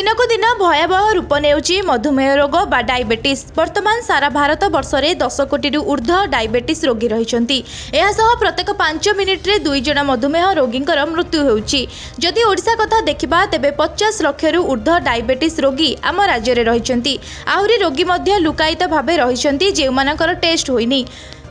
दिनकु दिन भयावह रूप नेउची मधुमेह रोग बा डायबिटीज। वर्तमान सारा भारत वर्षे 10 कोटी ऊर्ध्व डायबिटीज रोगी रहिछंती। एहासह प्रत्येक 5 मिनिट रे 2 जन मधुमेह रोगींकर मृत्यु हेउची। जदि ओडिशा कथा देखिबा तेबे 50 लक्षरु ऊर्ध्व डायबिटीज रोगी आम राज्य रे रहिछंती। आहुरी रोगी मध्य लुकायित भाबे रहिछंती जेउमानकर टेस्ट होइनी।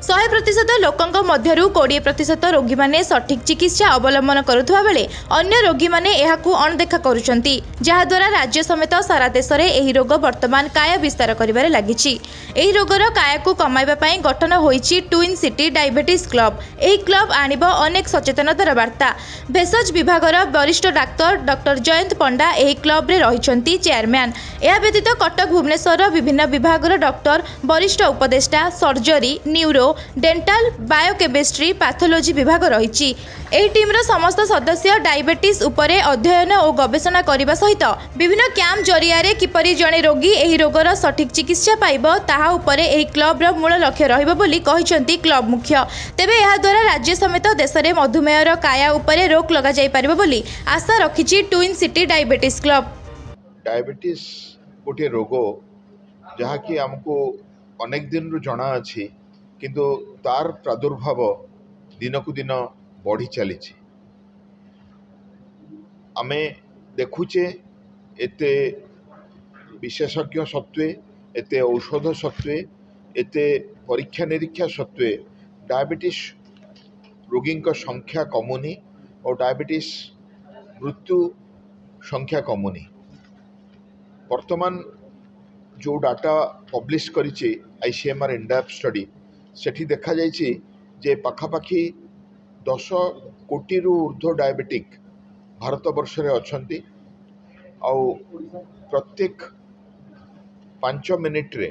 100% लोकंक मध्यरु 20% रोगी माने सठिक चिकित्सा अवलंबन करुवा बेले अन्य रोगी माने एहाकु अणदेखा करुछंती, जहा द्वारा राज्य समेत सारा देश में एही रोग वर्तमान काय विस्तार करिबारे लागिछि। एही रोगर कायकु कमाइबा पई गठन होईछि ट्विन सिटी डायबिटीज क्लब। एही क्लब आनिबो अनेक सचेतनतार वार्ता। भेषज विभागर वरिष्ठ डाक्टर डॉक्टर जयंत पंडा एही क्लब रे रहिछंती चेयरमैन। एहा व्यतीत कटक भुवनेश्वर विभिन्न विभागर डॉक्टर वरिष्ठ उपदेष्टा सर्जरी न्यूरो डेंटाल बायोकेमिस्ट्री पैथोलॉजी विभाग रही। एही टीमर समस्त सदस्य डायबिटीज उपरे अध्ययन और गवेषणा करने सहित विभिन्न कैंप जरिया किपरि जड़े रोगी एही रोगर सठिक चिकित्सा पाइब ताहा उपरे एही क्लबर मूल लक्ष्य रहिबो बोली कहिसंती क्लब मुख्य। तेबे एहा द्वारा राज्य समेत देश में मधुमेहर काया उपरे रोक लगा जाई परिबो बोली आशा रखिछि twin city diabetes club. Diabetes गोटे रोग जहाँकि आमको अनेक दिन रु जना अछि, किंतु तार प्रादुर्भाव दिनकु दिन बढ़ी चली। आमे देखुचे एते विशेषज्ञ सत्वे एते औषध सत्वे एते परीक्षा निरीक्षा सत्वे डायबिटीज रोगी संख्या कमुनी और डायबिटीज मृत्यु संख्या कमुनी। वर्तमान जो डाटा पब्लिश करिछि ICMR इंडेप्थ स्टडी सेठी देखा जाइछि जे पाखापाखि 10 कोटी रु ऊर्ध्व डायबिटिक भारत वर्ष रे अछंती। आउ प्रत्येक 5 मिनिट रे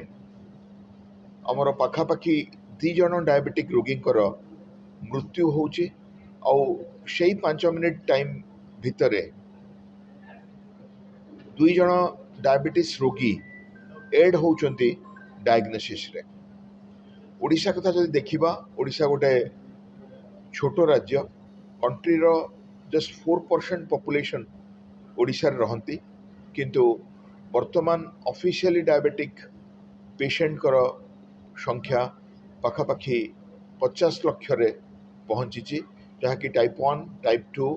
हमर पाखापाखि 2 जन डायबिटिक रोगींकर मृत्यु होउछि। आउ सेही 5 मिनिट टाइम भितरे 2 जन डायबिटीज रोगी एड होउचंती डायग्नोसिस रे। ओडिशा कथा जदि देखिबा, ओडिशा गोटे छोट राज्य, कंट्री रो जस्ट 4% पॉपुलेशन ओडिशा रे रहंती, किंतु वर्तमान ऑफिशियली डायबिटिक पेशेंट कर संख्या पाखापाखि 50 लाख रे पहुंची, जहाँ कि टाइप 1 टाइप 2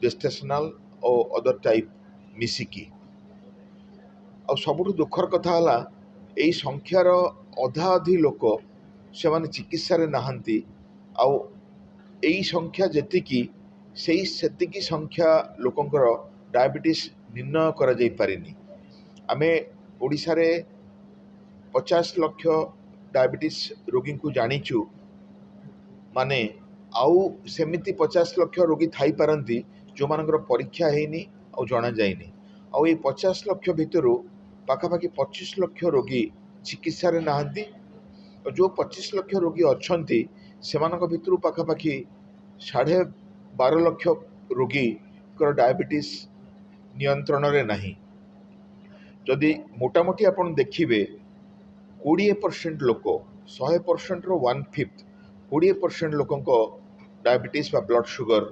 जेस्टेशनल और अदर टाइप मिसिकी। और सबुठ दुखर कथा हला एई संख्यार अधा अधि लोक से माने चिकित्सा रे नहांती। आउ एई संख्या जेतिकी सेतिकी संख्या लोकंकर डायबिटीज निर्णय करा जाई पारिनी। आमे ओडिशा रे 50 लाख डायबिटीज रोगी को जानिचु, माने आउ सेमिति 50 लाख रोगी थाई पारंती जो मानकर परीक्षा हेनी और जना जाइनी। आउ ए 50 लाख भितरु पाखापाखि 25 लाख रोगी चिकित्सा रे नहांती। और जो 25 लाख रोगी अछंती सेमानक भितरु पाखापाखि 12.5 लाख रोगी कर डायबिटीज नियंत्रण रे नहीं। जदि मोटामोटी आपण देखिबे 20% लोक 100% रो 1/5 20% लोकंक डायबिटीज बा ब्लड शुगर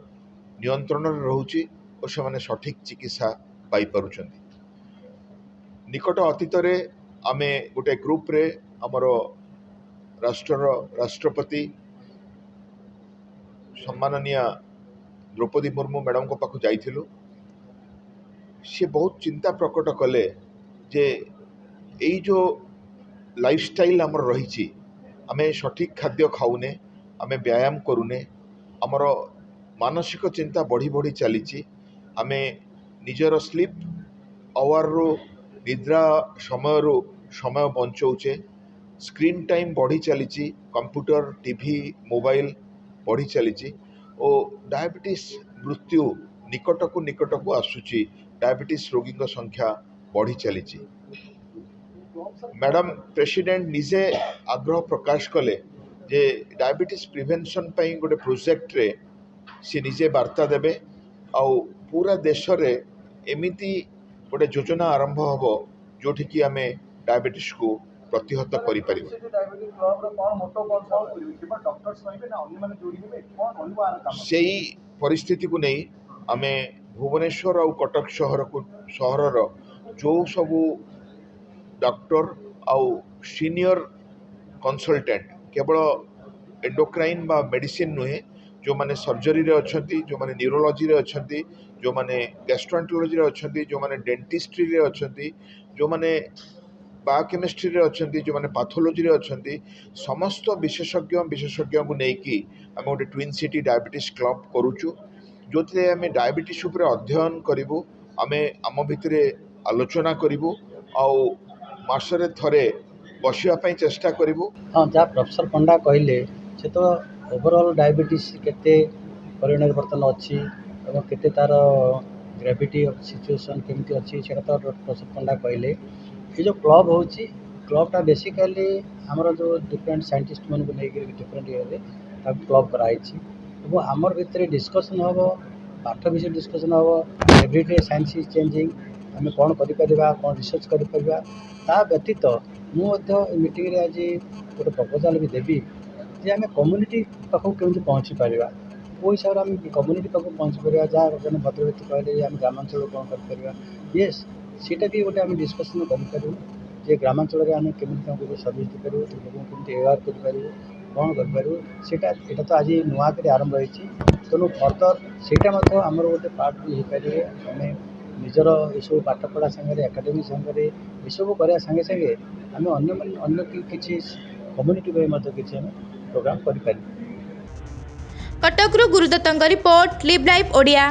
नियंत्रण रे रहउची और से माने सठिक चिकित्सा पाई पारुचंती। निकट अतीत रे आमे गोटे ग्रुप रे हमर राष्ट्रपति सम्माननीय द्रौपदी मुर्मू मैडम को पाखु जाइथिलु। से बहुत चिंता प्रकट कले जे एई जो लाइफस्टाइल हमर रहिछि, आमे सठिक खाद्य खाऊने, आमे व्यायाम करूने, हमर मानसिक चिंता बढ़ी बढ़ी चलीछि। आमे निजर स्लीप आवर रो निद्रा समय रो समय बंचौचे। स्क्रीन टाइम बढ़ी चली, कंप्यूटर टीवी मोबाइल बढ़ी चली और डायबिटीज मृत्यु निकट को आसुची। डायबिटीज रोगी संख्या बढ़ी चली। मैडम प्रेसिडेंट निजे आग्रह प्रकाश कले जे डायबिटीज प्रिवेंशन पई गोटे प्रोजेक्ट रे से निजे वार्ता देबे आउ पूरा देश रे एमिति गोटे योजना आरंभ हबो जोठी कि आमे डायबिटीज को प्रतिहत करि परिबो। सेही परिस्थिति को नहीं आमे भुवनेश्वर और कटक शहर जो सबू डॉक्टर आउ सीनियर कंसल्टेंट केवल एंडोक्राइन बा मेडिसिन नुहे जो माने सर्जरी रे अछंती, जो माने न्यूरोलॉजी रे अछंती, जो माने गैस्ट्रोएंटरोलॉजी रे अछंती, जो माने डेंटिस्ट्री रे अछंती, जो माने बायोकेमिस्ट्री रे अछंती, जो माने पैथोलॉजी रे अछंती, समस्त विशेषज्ञ को नेकी आम गोटे ट्विन सिटी डायबिटीज क्लब करूचु जो आम डायबिटीज उपर अध्ययन करूँ, आम आम भितर आलोचना करूँ आउ मासरे थरे बसापी चेष्टा करूँ। हाँ जहाँ प्रोफेसर पंडा कहले से तो ओवरऑल डायबिटीज केते परिमाण बर्तन अच्छी और केते तार ग्रेविटी सिचुएशन केमती अच्छी से तो प्रोफेसर पंडा कहले। ये जो क्लब होची क्लबटा बेसिकली आमर जो डिफरेंट साइंटिस्ट मन को लेकर डिफरेंट ये क्लब कराई और आमर भितर डिस्कसन हम पाठ विषय डिस्कसन हम एवरीडे साइंस इज चेंजिंग आम कौन कौन रिसर्च कर व्यतीत मुझे मीटिंग आज गोटे प्रपोजाल भी देवी जे आम कम्युनिटी पाखक केमती पहुँची पार वो हिसाब से आम कम्युनिटी पाखक पहुँची पार जहाँ जन भद्रव्यक्ति कहले आम ग्रामांचल कौन कर येस सीटा भी गोटे आम डिस्कसन करूँ जे ग्रामांचल में आम केमी सर्विस देपर लोक केमी एवेयर कर कौन करा तो आज नुआ कर आरंभ होती तेणु फर्दर से आमर गोटे पार्ट भी हो पारे आम निजर ये पाठपढ़ा सागर एकाडेमी सागर यू करने संगे संगे आम अन्य किसी कम्युनिटी किसी आम प्रोग्राम कर। कटकरू गुरुदत्तଙ୍କ रिपोर्ट लिव लाइव ओडिया।